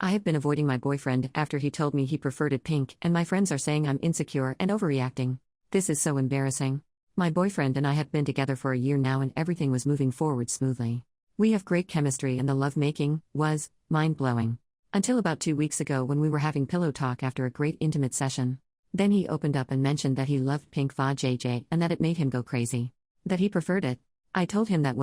I have been avoiding my boyfriend after he told me he preferred it pink, and my friends are saying I'm insecure and overreacting. This is so embarrassing. My boyfriend and I have been together for a year now and everything was moving forward smoothly. We have great chemistry and the love-making was mind-blowing. Until about 2 weeks ago when we were having pillow talk after a great intimate session. Then he opened up and mentioned that he loved pink vajayjay and that it made him go crazy. That he preferred it. I told him that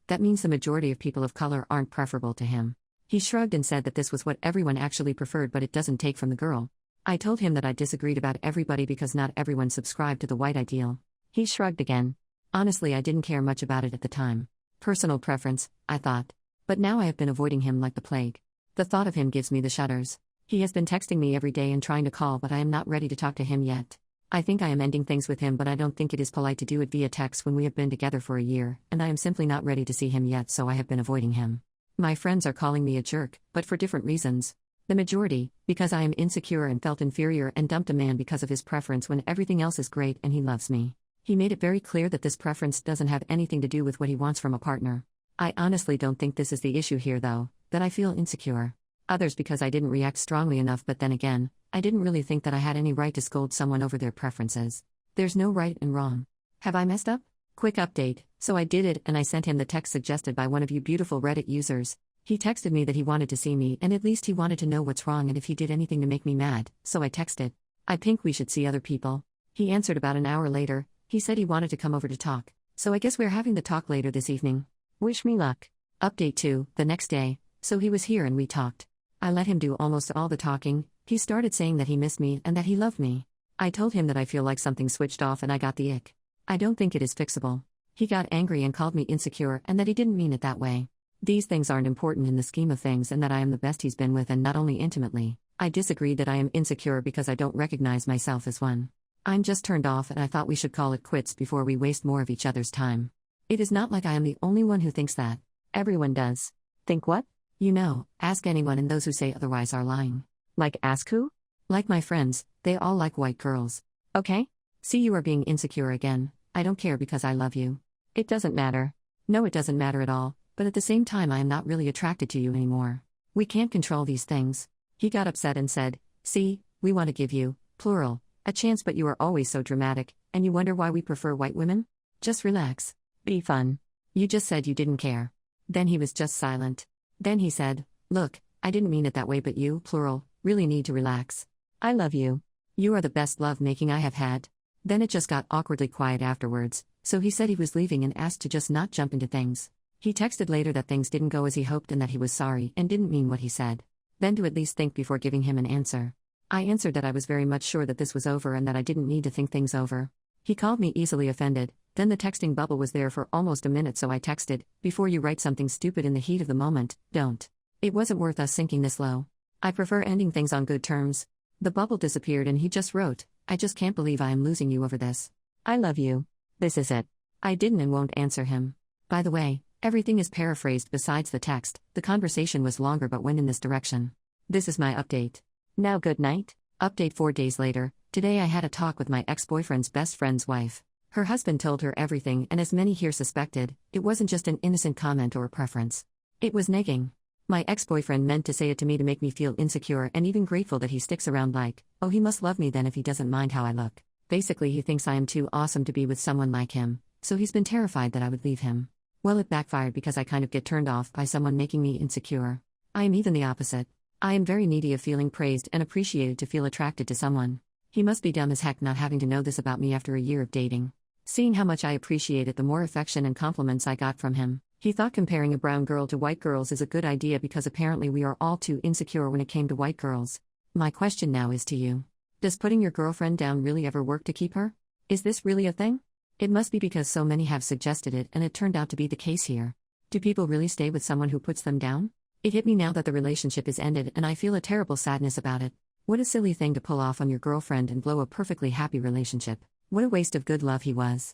that means the majority of people of color aren't preferable to him. He shrugged and said that this was what everyone actually preferred but it doesn't take from the girl. I told him that I disagreed about everybody because not everyone subscribed to the white ideal. He shrugged again. Honestly, I didn't care much about it at the time. Personal preference, I thought. But now I have been avoiding him like the plague. The thought of him gives me the shudders. He has been texting me every day and trying to call, but I am not ready to talk to him yet. I think I am ending things with him, but I don't think it is polite to do it via text when we have been together for a year, and I am simply not ready to see him yet, so I have been avoiding him. My friends are calling me a jerk, but for different reasons. The majority, because I am insecure and felt inferior and dumped a man because of his preference when everything else is great and he loves me. He made it very clear that this preference doesn't have anything to do with what he wants from a partner. I honestly don't think this is the issue here though, that I feel insecure. Others because I didn't react strongly enough, but then again, I didn't really think that I had any right to scold someone over their preferences. There's no right and wrong. Have I messed up? Quick update, so I did it and I sent him the text suggested by one of you beautiful Reddit users. He texted me that he wanted to see me and at least he wanted to know what's wrong and if he did anything to make me mad, so I texted. I think we should see other people. He answered about an hour later. He said he wanted to come over to talk, so I guess we're having the talk later this evening. Wish me luck. Update 2, the next day, so he was here and we talked. I let him do almost all the talking. He started saying that he missed me and that he loved me. I told him that I feel like something switched off and I got the ick. I don't think it is fixable. He got angry and called me insecure and that he didn't mean it that way. These things aren't important in the scheme of things and that I am the best he's been with and not only intimately. I disagreed that I am insecure because I don't recognize myself as one. I'm just turned off and I thought we should call it quits before we waste more of each other's time. It is not like I am the only one who thinks that. Everyone does. Think what? You know, ask anyone and those who say otherwise are lying. Like ask who? Like my friends, they all like white girls. Okay? See, you are being insecure again. I don't care because I love you. It doesn't matter. No, it doesn't matter at all, but at the same time I am not really attracted to you anymore. We can't control these things. He got upset and said, see, we want to give you, plural, a chance but you are always so dramatic, and you wonder why we prefer white women? Just relax. Be fun. You just said you didn't care. Then he was just silent. Then he said, look, I didn't mean it that way but you, plural, really need to relax. I love you. You are the best love-making I have had. Then it just got awkwardly quiet afterwards, so he said he was leaving and asked to just not jump into things. He texted later that things didn't go as he hoped and that he was sorry and didn't mean what he said. Then to at least think before giving him an answer. I answered that I was very much sure that this was over and that I didn't need to think things over. He called me easily offended. Then the texting bubble was there for almost a minute, so I texted, before you write something stupid in the heat of the moment, don't. It wasn't worth us sinking this low. I prefer ending things on good terms. The bubble disappeared and he just wrote, I just can't believe I am losing you over this. I love you. This is it. I didn't and won't answer him. By the way, everything is paraphrased besides the text. The conversation was longer but went in this direction. This is my update. Now good night. Update 4 days later. Today I had a talk with my ex-boyfriend's best friend's wife. Her husband told her everything and as many here suspected, it wasn't just an innocent comment or a preference. It was negging. My ex-boyfriend meant to say it to me to make me feel insecure and even grateful that he sticks around like, oh he must love me then if he doesn't mind how I look. Basically he thinks I am too awesome to be with someone like him, so he's been terrified that I would leave him. Well, it backfired because I kind of get turned off by someone making me insecure. I am even the opposite. I am very needy of feeling praised and appreciated to feel attracted to someone. He must be dumb as heck not having to know this about me after a year of dating. Seeing how much I appreciated the more affection and compliments I got from him, he thought comparing a brown girl to white girls is a good idea because apparently we are all too insecure when it came to white girls. My question now is to you. Does putting your girlfriend down really ever work to keep her? Is this really a thing? It must be because so many have suggested it and it turned out to be the case here. Do people really stay with someone who puts them down? It hit me now that the relationship is ended and I feel a terrible sadness about it. What a silly thing to pull off on your girlfriend and blow a perfectly happy relationship. What a waste of good love he was.